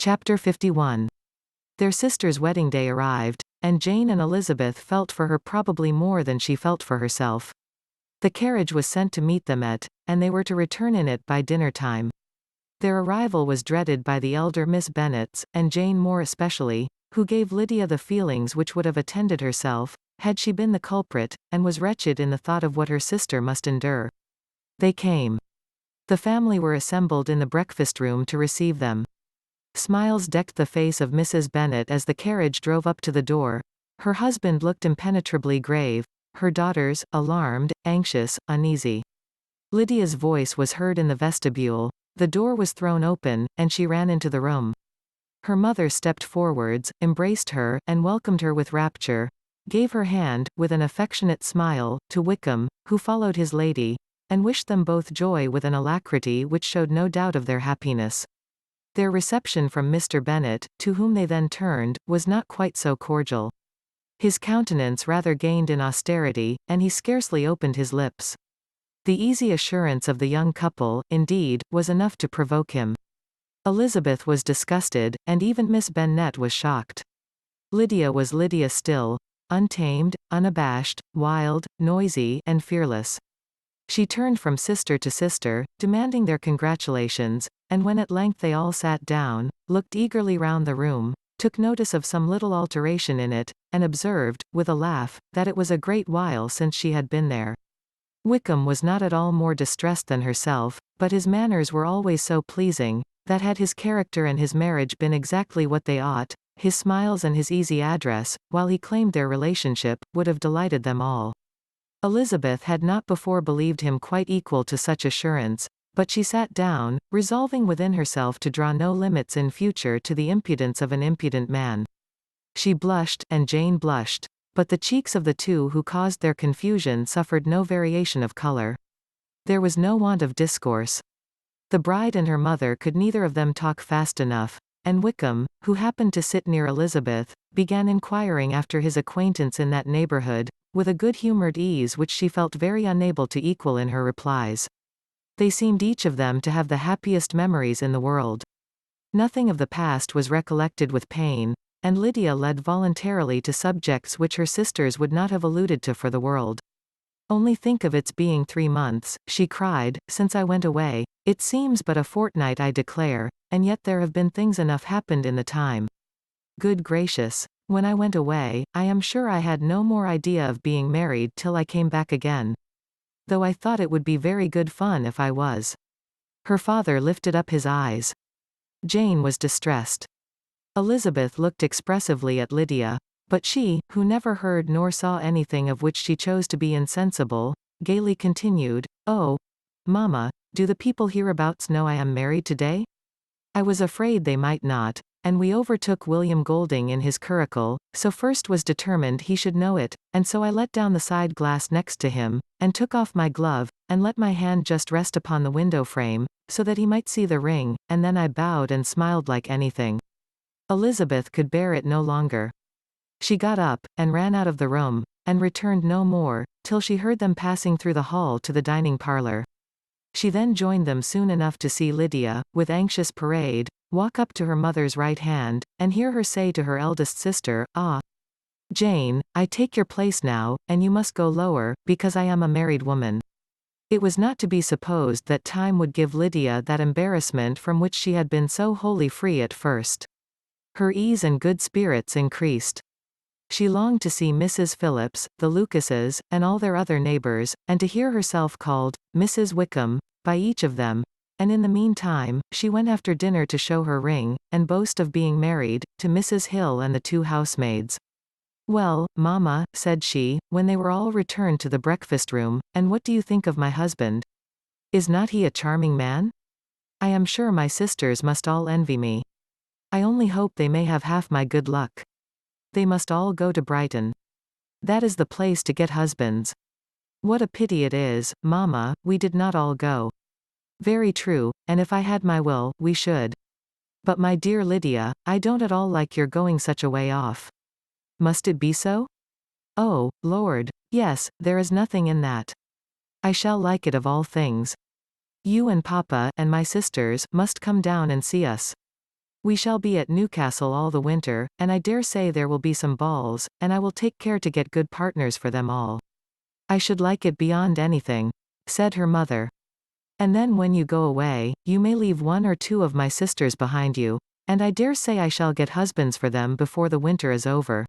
Chapter 51. Their sister's wedding day arrived, and Jane and Elizabeth felt for her probably more than she felt for herself. The carriage was sent to meet them and they were to return in it by dinner time. Their arrival was dreaded by the elder Miss Bennets, and Jane more especially, who gave Lydia the feelings which would have attended herself, had she been the culprit, and was wretched in the thought of what her sister must endure. They came. The family were assembled in the breakfast room to receive them. Smiles decked the face of Mrs. Bennet as the carriage drove up to the door. Her husband looked impenetrably grave, her daughters, alarmed, anxious, uneasy. Lydia's voice was heard in the vestibule, the door was thrown open, and she ran into the room. Her mother stepped forwards, embraced her, and welcomed her with rapture, gave her hand, with an affectionate smile, to Wickham, who followed his lady, and wished them both joy with an alacrity which showed no doubt of their happiness. Their reception from Mr. Bennet, to whom they then turned, was not quite so cordial. His countenance rather gained in austerity, and he scarcely opened his lips. The easy assurance of the young couple, indeed, was enough to provoke him. Elizabeth was disgusted, and even Miss Bennet was shocked. Lydia was Lydia still, untamed, unabashed, wild, noisy, and fearless. She turned from sister to sister, demanding their congratulations, and when at length they all sat down, looked eagerly round the room, took notice of some little alteration in it, and observed, with a laugh, that it was a great while since she had been there. Wickham was not at all more distressed than herself, but his manners were always so pleasing, that had his character and his marriage been exactly what they ought, his smiles and his easy address, while he claimed their relationship, would have delighted them all. Elizabeth had not before believed him quite equal to such assurance, but she sat down, resolving within herself to draw no limits in future to the impudence of an impudent man. She blushed, and Jane blushed, but the cheeks of the two who caused their confusion suffered no variation of color. There was no want of discourse. The bride and her mother could neither of them talk fast enough, and Wickham, who happened to sit near Elizabeth, began inquiring after his acquaintance in that neighborhood, with a good-humored ease which she felt very unable to equal in her replies. They seemed each of them to have the happiest memories in the world. Nothing of the past was recollected with pain, and Lydia led voluntarily to subjects which her sisters would not have alluded to for the world. "Only think of its being 3 months, she cried, since I went away. It seems but a fortnight, I declare, and yet there have been things enough happened in the time. Good gracious! When I went away, I am sure I had no more idea of being married till I came back again. Though I thought it would be very good fun if I was." Her father lifted up his eyes. Jane was distressed. Elizabeth looked expressively at Lydia, but she, who never heard nor saw anything of which she chose to be insensible, gaily continued, "Oh, mamma, do the people hereabouts know I am married today? I was afraid they might not, and we overtook William Golding in his curricle, so first was determined he should know it, and so I let down the side glass next to him, and took off my glove, and let my hand just rest upon the window frame, so that he might see the ring, and then I bowed and smiled like anything." Elizabeth could bear it no longer. She got up, and ran out of the room, and returned no more, till she heard them passing through the hall to the dining parlor. She then joined them soon enough to see Lydia, with anxious parade, walk up to her mother's right hand, and hear her say to her eldest sister, "Ah, Jane, I take your place now, and you must go lower, because I am a married woman." It was not to be supposed that time would give Lydia that embarrassment from which she had been so wholly free at first. Her ease and good spirits increased. She longed to see Mrs. Phillips, the Lucases, and all their other neighbors, and to hear herself called Mrs. Wickham by each of them, and in the meantime, she went after dinner to show her ring, and boast of being married, to Mrs. Hill and the 2 housemaids. "Well, mamma," said she, when they were all returned to the breakfast room, "and what do you think of my husband? Is not he a charming man? I am sure my sisters must all envy me. I only hope they may have half my good luck. They must all go to Brighton. That is the place to get husbands. What a pity it is, mamma, we did not all go." "Very true, and if I had my will, we should. But my dear Lydia, I don't at all like your going such a way off." "Must it be so?" "Oh, Lord, yes, there is nothing in that. I shall like it of all things. You and papa, and my sisters, must come down and see us. We shall be at Newcastle all the winter, and I dare say there will be some balls, and I will take care to get good partners for them all. I should like it beyond anything, said her mother. And then when you go away, you may leave one or two of my sisters behind you, and I dare say I shall get husbands for them before the winter is over.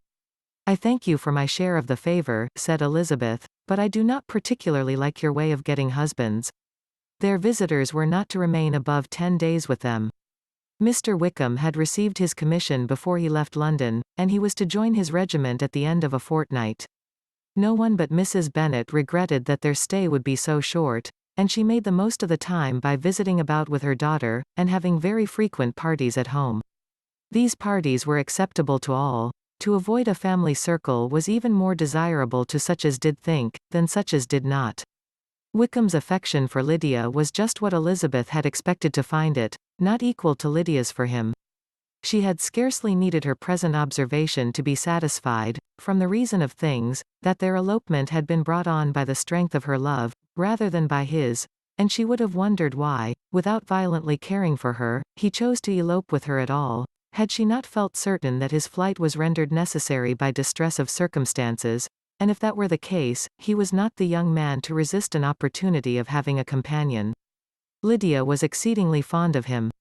I thank you for my share of the favor, said Elizabeth, but I do not particularly like your way of getting husbands. Their visitors were not to remain above 10 days with them. Mr. Wickham had received his commission before he left London, and he was to join his regiment at the end of a fortnight. No one but Mrs. Bennet regretted that their stay would be so short, and she made the most of the time by visiting about with her daughter, and having very frequent parties at home. These parties were acceptable to all. To avoid a family circle was even more desirable to such as did think, than such as did not. Wickham's affection for Lydia was just what Elizabeth had expected to find it, not equal to Lydia's for him. She had scarcely needed her present observation to be satisfied, from the reason of things, that their elopement had been brought on by the strength of her love, rather than by his, and she would have wondered why, without violently caring for her, he chose to elope with her at all, had she not felt certain that his flight was rendered necessary by distress of circumstances, and if that were the case, he was not the young man to resist an opportunity of having a companion. Lydia was exceedingly fond of him.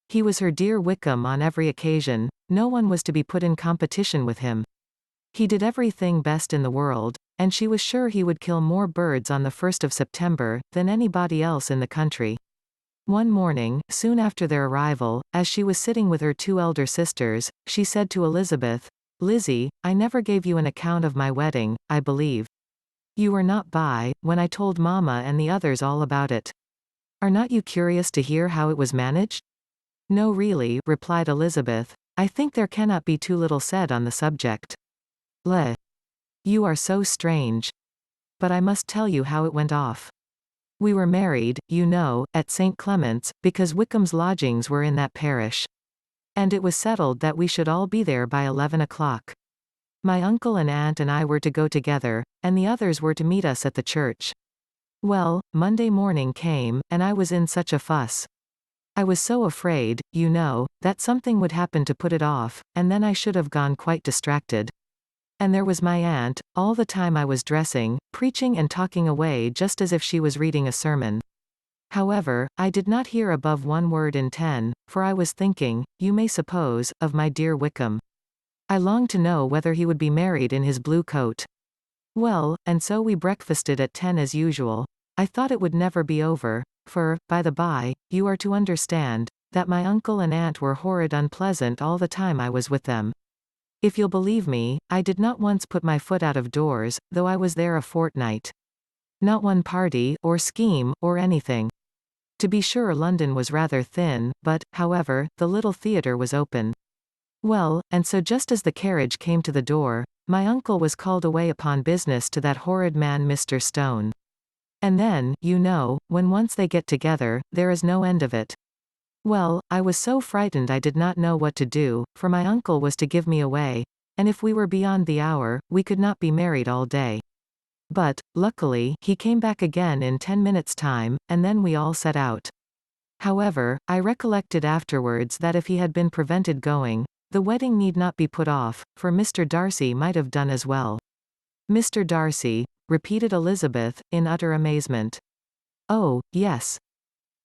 He was her dear Wickham on every occasion, no one was to be put in competition with him. He did everything best in the world, and she was sure he would kill more birds on the 1st of September, than anybody else in the country. One morning, soon after their arrival, as she was sitting with her two elder sisters, she said to Elizabeth, "Lizzie, I never gave you an account of my wedding, I believe. You were not by, when I told Mamma and the others all about it. Are not you curious to hear how it was managed?" "No, really," replied Elizabeth. "I think there cannot be too little said on the subject." You are so strange. But I must tell you how it went off. We were married, you know, at St. Clement's, because Wickham's lodgings were in that parish. And it was settled that we should all be there by 11 o'clock. My uncle and aunt and I were to go together, and the others were to meet us at the church. Well, Monday morning came, and I was in such a fuss. I was so afraid, you know, that something would happen to put it off, and then I should have gone quite distracted. And there was my aunt, all the time I was dressing, preaching and talking away just as if she was reading a sermon. However, I did not hear above 1 word in 10, for I was thinking, you may suppose, of my dear Wickham. I longed to know whether he would be married in his blue coat. Well, and so we breakfasted at 10 as usual. I thought it would never be over, for, by the by, you are to understand, that my uncle and aunt were horrid unpleasant all the time I was with them. If you'll believe me, I did not once put my foot out of doors, though I was there a fortnight. Not one party, or scheme, or anything. To be sure London was rather thin, but, however, the little theatre was open. Well, and so just as the carriage came to the door, my uncle was called away upon business to that horrid man Mr. Stone. And then, you know, when once they get together, there is no end of it. Well, I was so frightened I did not know what to do, for my uncle was to give me away, and if we were beyond the hour, we could not be married all day. But, luckily, he came back again in 10 minutes' time, and then we all set out. However, I recollected afterwards that if he had been prevented going, the wedding need not be put off, for Mr. Darcy might have done as well. Mr. Darcy, repeated Elizabeth, in utter amazement. Oh, yes.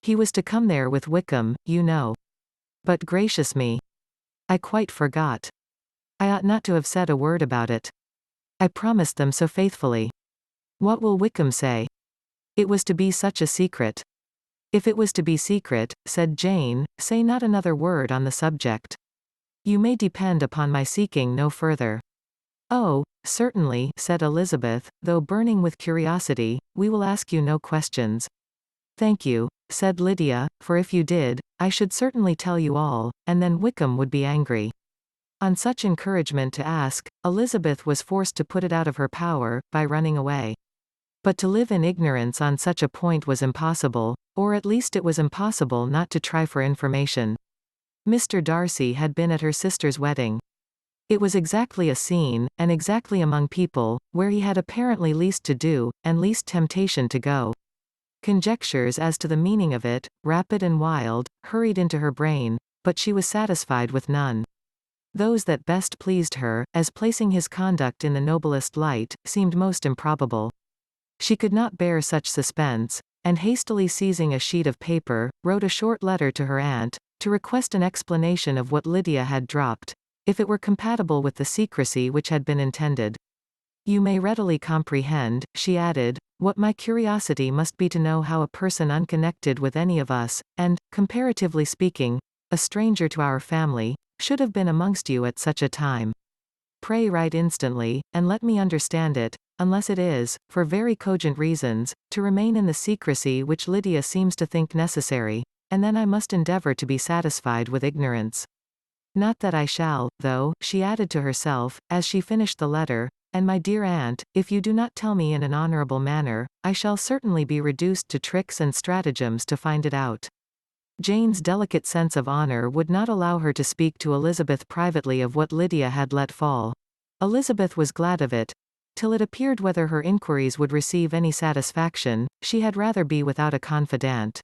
He was to come there with Wickham, you know. But gracious me. I quite forgot. I ought not to have said a word about it. I promised them so faithfully. What will Wickham say? It was to be such a secret. If it was to be secret, said Jane, say not another word on the subject. You may depend upon my seeking no further. Oh, certainly, said Elizabeth, though burning with curiosity, we will ask you no questions. Thank you, said Lydia, for if you did, I should certainly tell you all, and then Wickham would be angry. On such encouragement to ask, Elizabeth was forced to put it out of her power, by running away. But to live in ignorance on such a point was impossible, or at least it was impossible not to try for information. Mr. Darcy had been at her sister's wedding. It was exactly a scene, and exactly among people, where he had apparently least to do, and least temptation to go. Conjectures as to the meaning of it, rapid and wild, hurried into her brain, but she was satisfied with none. Those that best pleased her, as placing his conduct in the noblest light, seemed most improbable. She could not bear such suspense, and hastily seizing a sheet of paper, wrote a short letter to her aunt, to request an explanation of what Lydia had dropped, if it were compatible with the secrecy which had been intended. You may readily comprehend, she added, what my curiosity must be to know how a person unconnected with any of us, and, comparatively speaking, a stranger to our family, should have been amongst you at such a time. Pray write instantly, and let me understand it, unless it is, for very cogent reasons, to remain in the secrecy which Lydia seems to think necessary, and then I must endeavor to be satisfied with ignorance. Not that I shall, though, she added to herself, as she finished the letter, and my dear aunt, if you do not tell me in an honorable manner, I shall certainly be reduced to tricks and stratagems to find it out. Jane's delicate sense of honor would not allow her to speak to Elizabeth privately of what Lydia had let fall. Elizabeth was glad of it. Till it appeared whether her inquiries would receive any satisfaction, she had rather be without a confidant.